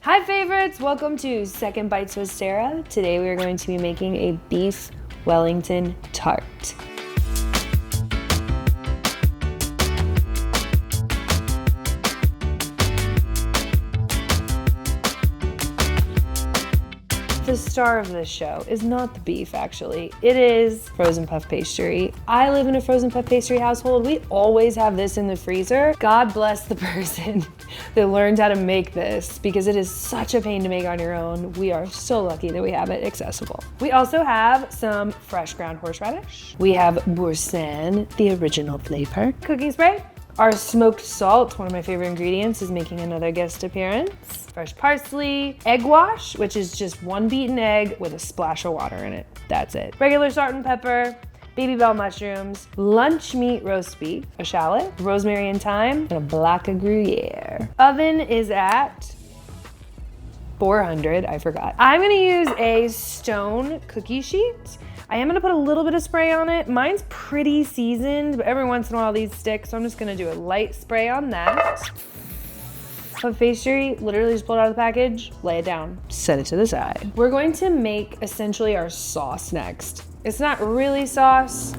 Hi favorites, welcome to Second Bites with Sarah. Today we are going to be making a beef Wellington tart. The star of this show is not the beef, actually. It is frozen puff pastry. I live in a frozen puff pastry household. We always have this in the freezer. God bless the person that learned how to make this because it is such a pain to make on your own. We are so lucky that we have it accessible. We also have some fresh ground horseradish. We have Boursin, the original flavor. Cooking spray. Our smoked salt, one of my favorite ingredients, is making another guest appearance. Fresh parsley, egg wash, which is just one beaten egg with a splash of water in it. That's it. Regular salt and pepper, baby bell mushrooms, lunch meat roast beef, a shallot, rosemary and thyme, and a block of gruyere. Oven is at 400, I forgot. I'm gonna use a stone cookie sheet. I am gonna put a little bit of spray on it. Mine's pretty seasoned, but every once in a while these stick, so I'm just gonna do a light spray on that. Puff pastry, literally just pull it out of the package, lay it down, set it to the side. We're going to make essentially our sauce next. It's not really sauce,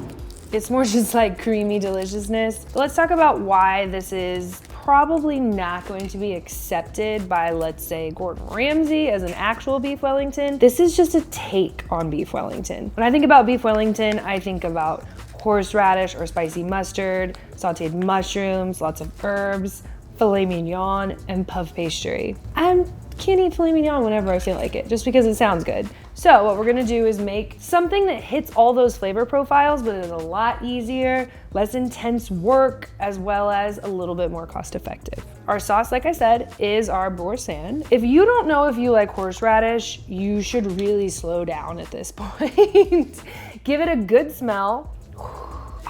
it's more just like creamy deliciousness. But let's talk about why this is probably not going to be accepted by, let's say, Gordon Ramsay as an actual beef Wellington. This is just a take on beef Wellington. When I think about beef Wellington, I think about horseradish or spicy mustard, sauteed mushrooms, lots of herbs, filet mignon, and puff pastry. I can't eat filet mignon whenever I feel like it, just because it sounds good. So what we're gonna do is make something that hits all those flavor profiles, but is a lot easier, less intense work, as well as a little bit more cost effective. Our sauce, like I said, is our Boursin. If you don't know if you like horseradish, you should really slow down at this point. Give it a good smell.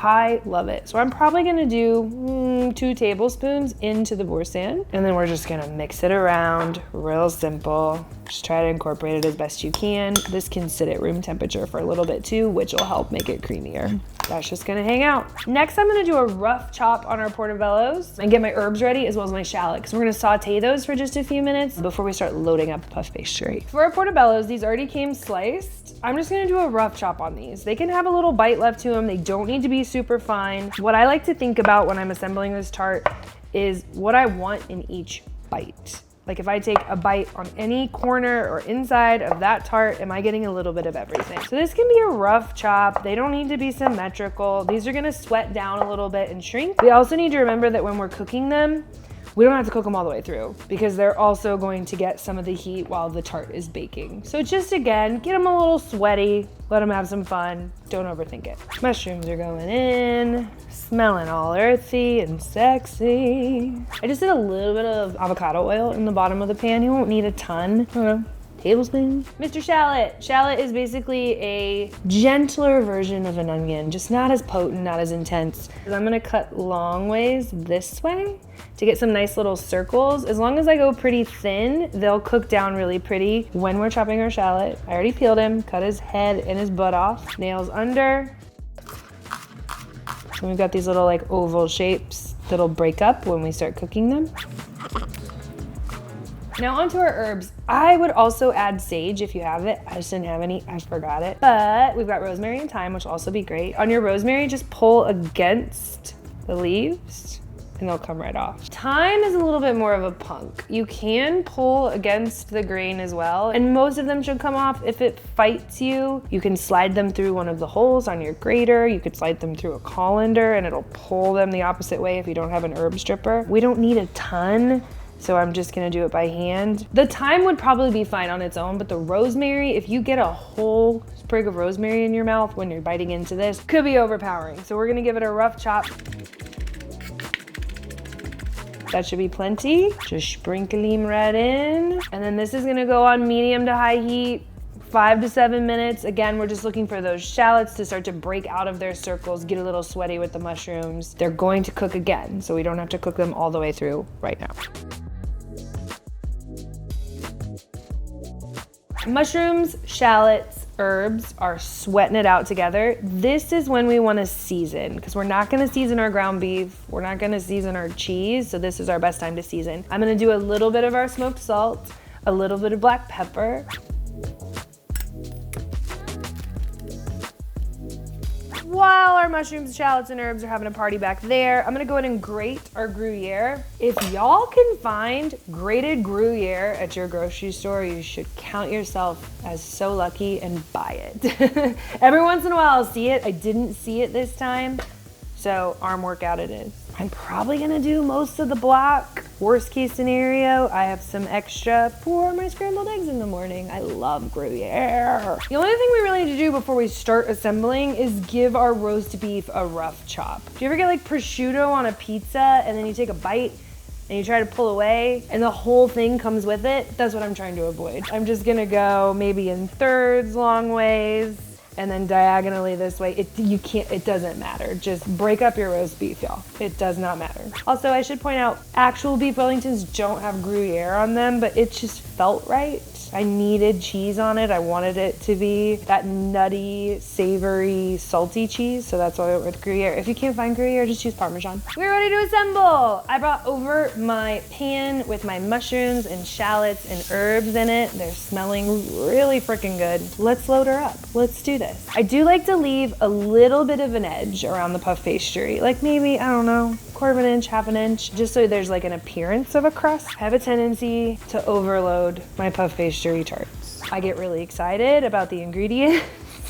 I love it. So I'm probably gonna do 2 tablespoons into the Boursin, and then we're just gonna mix it around, real simple. Just try to incorporate it as best you can. This can sit at room temperature for a little bit too, which will help make it creamier. That's just gonna hang out. Next, I'm gonna do a rough chop on our portobellos and get my herbs ready as well as my shallot, because we're gonna saute those for just a few minutes before we start loading up puff pastry. For our portobellos, these already came sliced. I'm just gonna do a rough chop on these. They can have a little bite left to them. They don't need to be super fine. What I like to think about when I'm assembling this tart is what I want in each bite. Like if I take a bite on any corner or inside of that tart, am I getting a little bit of everything? So this can be a rough chop. They don't need to be symmetrical. These are gonna sweat down a little bit and shrink. We also need to remember that when we're cooking them, we don't have to cook them all the way through because they're also going to get some of the heat while the tart is baking. So just again, get them a little sweaty, let them have some fun, don't overthink it. Mushrooms are going in, smelling all earthy and sexy. I just did a little bit of avocado oil in the bottom of the pan. You won't need a ton. I don't know. Tablespoon. Mr. Shallot. Shallot is basically a gentler version of an onion, just not as potent, not as intense. I'm gonna cut long ways this way to get some nice little circles. As long as I go pretty thin, they'll cook down really pretty when we're chopping our shallot. I already peeled him, cut his head and his butt off. Nails under. And we've got these little like oval shapes that'll break up when we start cooking them. Now onto our herbs. I would also add sage if you have it. I just didn't have any, I forgot it. But we've got rosemary and thyme, which will also be great. On your rosemary, just pull against the leaves and they'll come right off. Thyme is a little bit more of a punk. You can pull against the grain as well, and most of them should come off. If it fights you, you can slide them through one of the holes on your grater. You could slide them through a colander and it'll pull them the opposite way if you don't have an herb stripper. We don't need a ton, so I'm just gonna do it by hand. The thyme would probably be fine on its own, but the rosemary, if you get a whole sprig of rosemary in your mouth when you're biting into this, could be overpowering. So we're gonna give it a rough chop. That should be plenty. Just sprinkle him right in. And then this is gonna go on medium to high heat, 5 to 7 minutes. Again, we're just looking for those shallots to start to break out of their circles, get a little sweaty with the mushrooms. They're going to cook again, so we don't have to cook them all the way through right now. Mushrooms, shallots, herbs are sweating it out together. This is when we want to season, because we're not going to season our ground beef. We're not going to season our cheese. So this is our best time to season. I'm going to do a little bit of our smoked salt, a little bit of black pepper. While our mushrooms, shallots, and herbs are having a party back there, I'm gonna go ahead and grate our gruyere. If y'all can find grated gruyere at your grocery store, you should count yourself as so lucky and buy it. Every once in a while I'll see it. I didn't see it this time, so arm workout it is. I'm probably gonna do most of the block. Worst case scenario, I have some extra for my scrambled eggs in the morning. I love Gruyere. The only thing we really need to do before we start assembling is give our roast beef a rough chop. Do you ever get like prosciutto on a pizza and then you take a bite and you try to pull away and the whole thing comes with it? That's what I'm trying to avoid. I'm just gonna go maybe in thirds, long ways, and then diagonally this way. It doesn't matter. Just break up your roast beef, y'all. It does not matter. Also, I should point out, actual beef Wellingtons don't have Gruyere on them, but it just felt right. I needed cheese on it. I wanted it to be that nutty, savory, salty cheese, so that's why I went with Gruyere. If you can't find Gruyere, just use Parmesan. We're ready to assemble. I brought over my pan with my mushrooms and shallots and herbs in it. They're smelling really freaking good. Let's load her up. Let's do this. I do like to leave a little bit of an edge around the puff pastry, like maybe, I don't know, quarter of an inch, half an inch, just so there's like an appearance of a crust. I have a tendency to overload my puff pastry tarts. I get really excited about the ingredients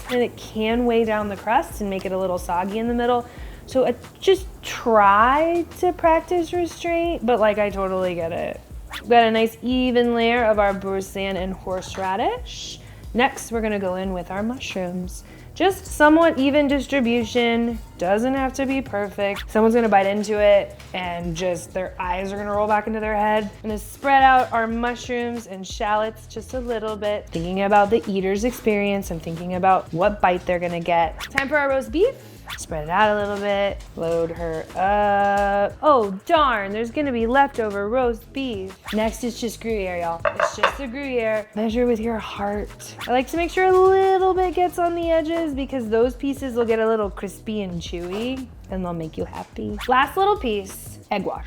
and it can weigh down the crust and make it a little soggy in the middle. So I just try to practice restraint, but like I totally get it. We've got a nice even layer of our Boursin and horseradish. Next, we're gonna go in with our mushrooms. Just somewhat even distribution, doesn't have to be perfect. Someone's gonna bite into it and just their eyes are gonna roll back into their head. I'm gonna spread out our mushrooms and shallots just a little bit. Thinking about the eater's experience, I'm thinking about what bite they're gonna get. Time for our roast beef. Spread it out a little bit, load her up. Oh darn, there's gonna be leftover roast beef. Next is just Gruyere, y'all. It's just the Gruyere. Measure with your heart. I like to make sure a little bit gets on the edges because those pieces will get a little crispy and chewy and they'll make you happy. Last little piece, egg wash.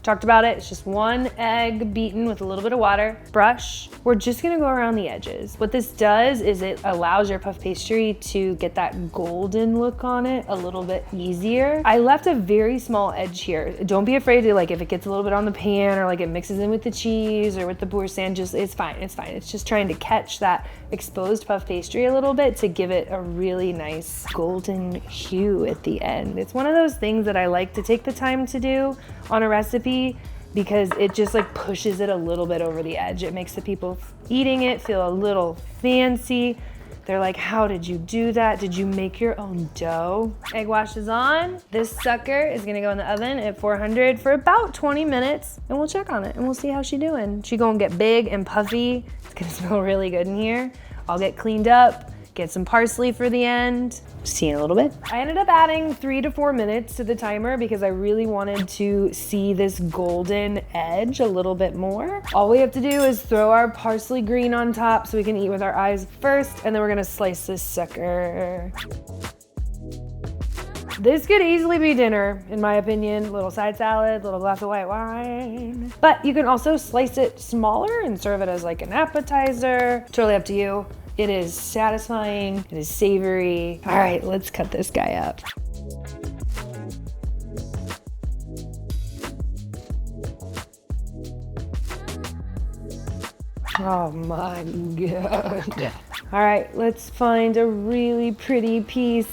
Talked about it, it's just one egg beaten with a little bit of water. Brush, we're just gonna go around the edges. What this does is it allows your puff pastry to get that golden look on it a little bit easier. I left a very small edge here. Don't be afraid to, like, if it gets a little bit on the pan or like it mixes in with the cheese or with the Boursin, just, it's fine, it's fine. It's just trying to catch that exposed puff pastry a little bit to give it a really nice golden hue at the end. It's one of those things that I like to take the time to do on a recipe because it just like pushes it a little bit over the edge. It makes the people eating it feel a little fancy. They're like, how did you do that? Did you make your own dough? Egg wash is on. This sucker is gonna go in the oven at 400 for about 20 minutes and we'll check on it and we'll see how she's doing. She gonna get big and puffy. It's gonna smell really good in here. I'll get cleaned up, get some parsley for the end. See you in a little bit. I ended up adding 3 to 4 minutes to the timer because I really wanted to see this golden edge a little bit more. All we have to do is throw our parsley green on top so we can eat with our eyes first, and then we're gonna slice this sucker. This could easily be dinner, in my opinion. Little side salad, little glass of white wine. But you can also slice it smaller and serve it as like an appetizer. Totally up to you. It is satisfying, it is savory. All right, let's cut this guy up. Oh my God. All right, let's find a really pretty piece.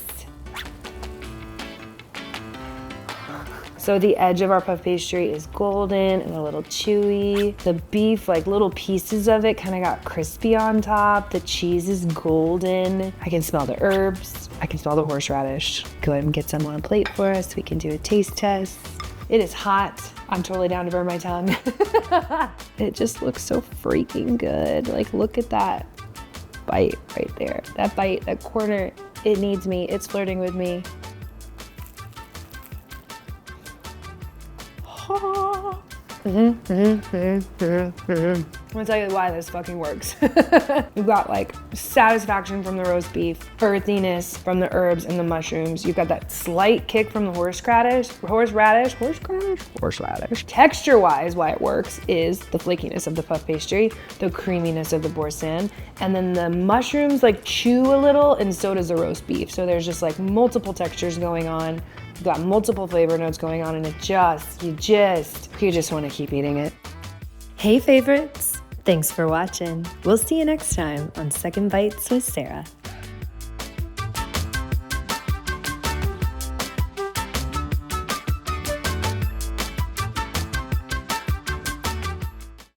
So the edge of our puff pastry is golden and a little chewy. The beef, like little pieces of it kind of got crispy on top. The cheese is golden. I can smell the herbs. I can smell the horseradish. Go ahead and get some on a plate for us. We can do a taste test. It is hot. I'm totally down to burn my tongue. It just looks so freaking good. Like, look at that bite right there. That bite, that corner, it needs me. It's flirting with me. gonna tell you why this fucking works. You've got like satisfaction from the roast beef, earthiness from the herbs and the mushrooms. You've got that slight kick from the horseradish. Texture-wise, why it works is the flakiness of the puff pastry, the creaminess of the Boursin, and then the mushrooms like chew a little, and so does the roast beef. So there's just like multiple textures going on. You've got multiple flavor notes going on, and you just want to keep eating it. Hey favorites, thanks for watching. We'll see you next time on Second Bites with Sarah.